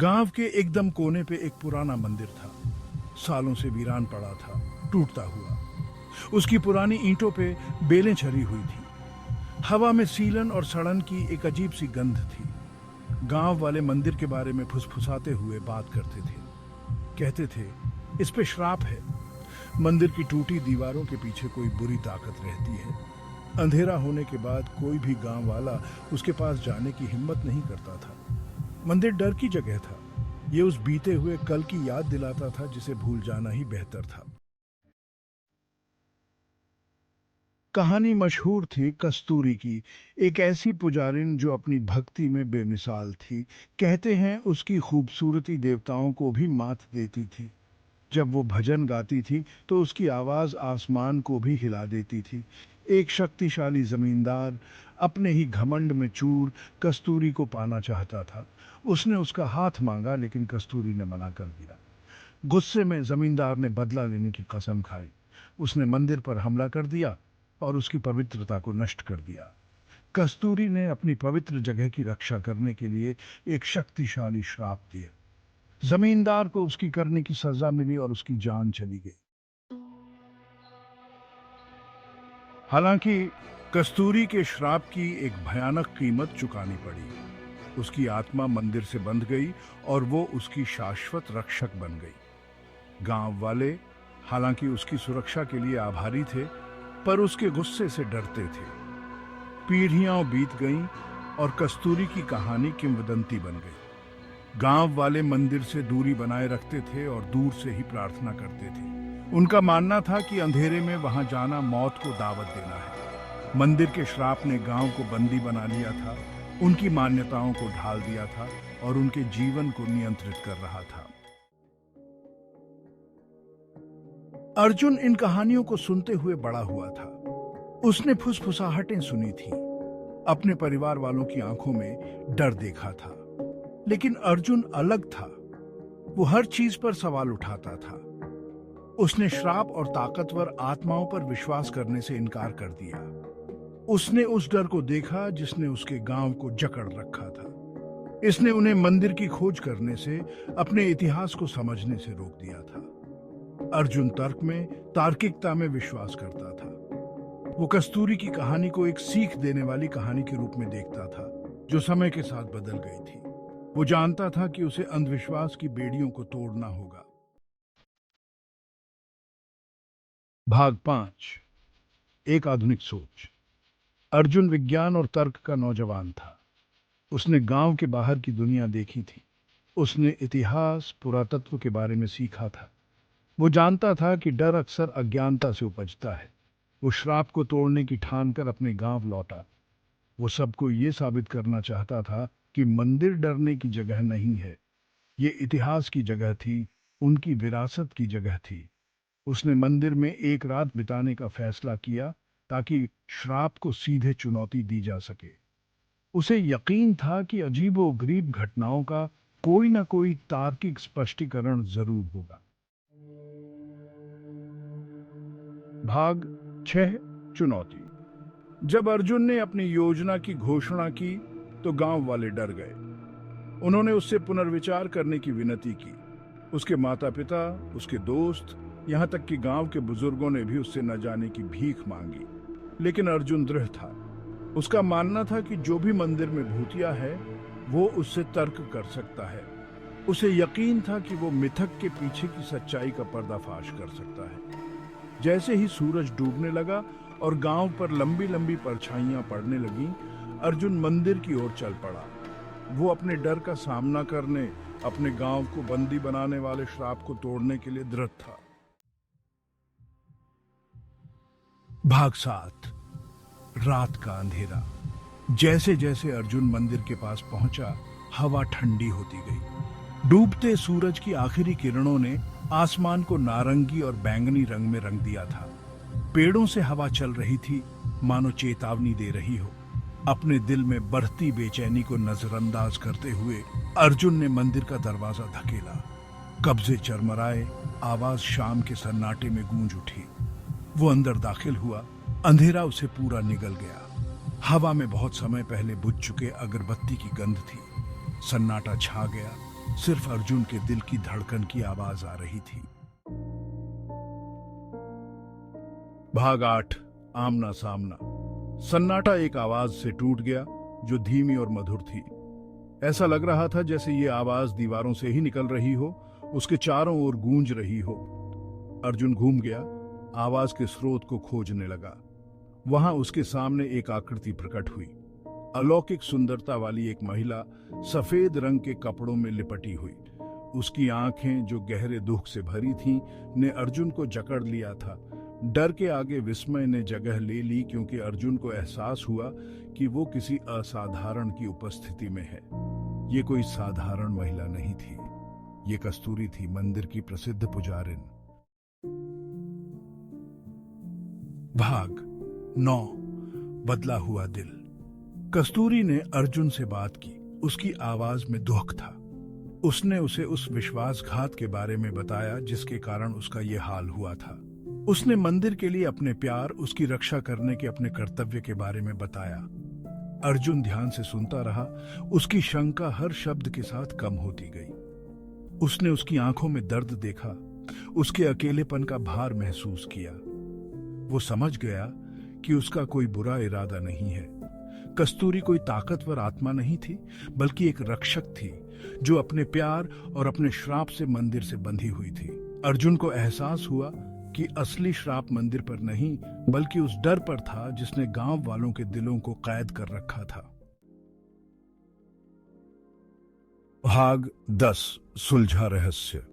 गांव के एकदम कोने पे एक पुराना मंदिर था। सालों से वीरान पड़ा था, टूटता हुआ। उसकी पुरानी ईंटों पे बेलें छरी हुई थी। हवा में सीलन और सड़न की एक अजीब सी गंध थी। गांव वाले मंदिर के बारे में फुसफुसाते हुए बात करते थे। कहते थे, इस पे श्राप है। मंदिर की टूटी दीवारों के पीछे कोई बुरी ताकत रहती है। अंधेरा होने के बाद कोई भी गांव वाला उसके पास जाने की हिम्मत नहीं करता था। मंदिर डर की जगह था। ये उस बीते हुए कल की याद दिलाता था जिसे भूल जाना ही बेहतर था। कहानी मशहूर थी कस्तूरी की, एक ऐसी पुजारिन जो अपनी भक्ति में बेमिसाल थी। कहते हैं उसकी खूबसूरती देवताओं को भी मात देती थी। जब वो भजन गाती थी तो उसकी आवाज आसमान को भी हिला देती थी। एक शक्तिशाली जमींदार अपने ही घमंड में चूर कस्तूरी को पाना चाहता था। उसने उसका हाथ मांगा लेकिन कस्तूरी ने मना कर दिया। गुस्से में जमींदार ने बदला लेने की कसम खाई। उसने मंदिर पर हमला कर दिया और उसकी पवित्रता को नष्ट कर दिया। कस्तूरी ने अपनी पवित्र जगह की रक्षा करने के लिए एक शक्तिशाली श्राप दिया। जमींदार को उसकी करने की सजा मिली और उसकी जान चली गई। हालांकि कस्तूरी के श्राप की एक भयानक कीमत चुकानी पड़ी। उसकी आत्मा मंदिर से बंध गई और वो उसकी शाश्वत रक्षक बन गई। गांव वाले हालांकि उसकी सुरक्षा के लिए आभारी थे, पर उसके गुस्से से डरते थे। पीढ़ियां बीत गईं और कस्तूरी की कहानी किंवदंती बन गई। गांव वाले मंदिर से दूरी बनाए रखते थे और दूर से ही प्रार्थना करते थे। उनका मानना था कि अंधेरे में वहां जाना मौत को दावत देना है। मंदिर के श्राप ने गांव को बंदी बना लिया था, उनकी मान्यताओं को ढाल दिया था और उनके जीवन को नियंत्रित कर रहा था। अर्जुन इन कहानियों को सुनते हुए बड़ा हुआ था। उसने फुसफुसाहटें सुनी थी, अपने परिवार वालों की आंखों में डर देखा था। लेकिन अर्जुन अलग था। वो हर चीज पर सवाल उठाता था। उसने श्राप और ताकतवर आत्माओं पर विश्वास करने से इनकार कर दिया। उसने उस डर को देखा जिसने उसके गांव को जकड़ रखा था। इसने उन्हें मंदिर की खोज करने से, अपने इतिहास को समझने से रोक दिया था। अर्जुन तर्क में, तार्किकता में विश्वास करता था। वो कस्तूरी की कहानी को एक सीख देने वाली कहानी के रूप में देखता था, जो समय के साथ बदल गई थी। वो जानता था कि उसे अंधविश्वास की बेड़ियों को तोड़ना होगा। भाग 5। एक आधुनिक सोच। अर्जुन विज्ञान और तर्क का नौजवान था। उसने गांव के बाहर की दुनिया देखी थी। उसने इतिहास, पुरातत्व के बारे में सीखा था। वो जानता था कि डर अक्सर अज्ञानता से उपजता है। वो श्राप को तोड़ने की ठान कर अपने गांव लौटा। वो सबको ये साबित करना चाहता था कि मंदिर डरने की जगह नहीं है। ये इतिहास की जगह थी, उनकी विरासत की जगह थी। उसने मंदिर में एक रात बिताने का फैसला किया ताकि श्राप को सीधे चुनौती दी जा सके। उसे यकीन था कि अजीबोगरीब घटनाओं का कोई ना कोई तार्किक स्पष्टीकरण जरूर होगा। भाग 6। चुनौती। जब अर्जुन ने अपनी योजना की घोषणा की तो गांव वाले डर गए। उन्होंने उससे पुनर्विचार करने की विनती की। उसके माता पिता, उसके दोस्त, यहाँ तक कि गांव के बुजुर्गों ने भी उससे न जाने की भीख मांगी। लेकिन अर्जुन दृढ़ था। उसका मानना था कि जो भी मंदिर में भूतिया है, वो उससे तर्क कर सकता है। उसे यकीन था कि वो मिथक के पीछे की सच्चाई का पर्दाफाश कर सकता है। जैसे ही सूरज डूबने लगा और गांव पर लंबी लंबी परछाइयां पड़ने लगीं, अर्जुन मंदिर की ओर चल पड़ा। वो अपने डर का सामना करने, अपने गांव को बंदी बनाने वाले श्राप को तोड़ने के लिए दृढ़ था। भाग 7। रात का अंधेरा। जैसे जैसे अर्जुन मंदिर के पास पहुंचा, हवा ठंडी होती गई। डूबते सूरज की आखिरी किरणों ने आसमान को नारंगी और बैंगनी रंग में रंग दिया था। पेड़ों से हवा चल रही थी, मानो चेतावनी दे रही हो। अपने दिल में बढ़ती बेचैनी को नजरअंदाज करते हुए अर्जुन ने मंदिर का दरवाजा धकेला। कब्जे चरमराए, आवाज शाम के सन्नाटे में गूंज उठी। वो अंदर दाखिल हुआ। अंधेरा उसे पूरा निगल गया। हवा में बहुत समय पहले बुझ चुके अगरबत्ती की गंध थी। सन्नाटा छा गया। सिर्फ अर्जुन के दिल की धड़कन की आवाज आ रही थी। भाग 8 आमना सामना। सन्नाटा एक आवाज से टूट गया जो धीमी और मधुर थी। ऐसा लग रहा था जैसे ये आवाज दीवारों से ही निकल रही हो, उसके चारों ओर गूंज रही हो। अर्जुन घूम गया, आवाज के स्रोत को खोजने लगा। वहां उसके सामने एक आकृति प्रकट हुई। अलौकिक सुंदरता वाली एक महिला, सफेद रंग के कपड़ों में लिपटी हुई। उसकी आंखें, जो गहरे दुख से भरी थीं, ने अर्जुन को जकड़ लिया था। डर के आगे विस्मय ने जगह ले ली, क्योंकि अर्जुन को एहसास हुआ कि वो किसी असाधारण की उपस्थिति में है। ये कोई साधारण महिला नहीं थी, ये कस्तूरी थी, मंदिर की प्रसिद्ध पुजारिन। भाग 9 बदला हुआ दिल। कस्तूरी ने अर्जुन से बात की। उसकी आवाज में दुख था। उसने उसे उस विश्वासघात के बारे में बताया जिसके कारण उसका ये हाल हुआ था। उसने मंदिर के लिए अपने प्यार, उसकी रक्षा करने के अपने कर्तव्य के बारे में बताया। अर्जुन ध्यान से सुनता रहा। उसकी शंका हर शब्द के साथ कम होती गई। उसने उसकी आंखों में दर्द देखा, उसके अकेलेपन का भार महसूस किया। वो समझ गया कि उसका कोई बुरा इरादा नहीं है। कस्तूरी कोई ताकतवर आत्मा नहीं थी, बल्कि एक रक्षक थी जो अपने प्यार और अपने श्राप से मंदिर से बंधी हुई थी। अर्जुन को एहसास हुआ कि असली श्राप मंदिर पर नहीं, बल्कि उस डर पर था जिसने गांव वालों के दिलों को कैद कर रखा था। भाग 10 सुलझा रहस्य।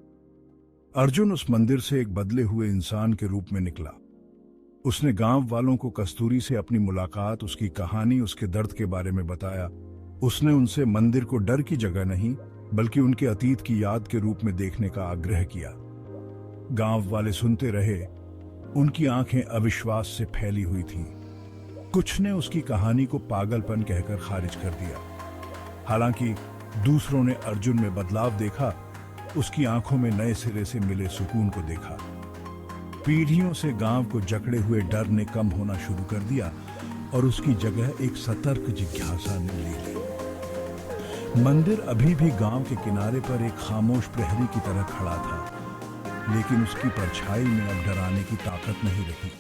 अर्जुन उस मंदिर से एक बदले हुए इंसान के रूप में निकला। उसने गांव वालों को कस्तूरी से अपनी मुलाकात, उसकी कहानी, उसके दर्द के बारे में बताया। उसने उनसे मंदिर को डर की जगह नहीं, बल्कि उनके अतीत की याद के रूप में देखने का आग्रह किया। गांव वाले सुनते रहे, उनकी आंखें अविश्वास से फैली हुई थीं। कुछ ने उसकी कहानी को पागलपन कहकर खारिज कर दिया। हालांकि दूसरों ने अर्जुन में बदलाव देखा, उसकी आंखों में नए सिरे से मिले सुकून को देखा। पीढ़ियों से गांव को जकड़े हुए डर ने कम होना शुरू कर दिया और उसकी जगह एक सतर्क जिज्ञासा ने ले ली। मंदिर अभी भी गांव के किनारे पर एक खामोश प्रहरी की तरह खड़ा था, लेकिन उसकी परछाई में अब डराने की ताकत नहीं रही।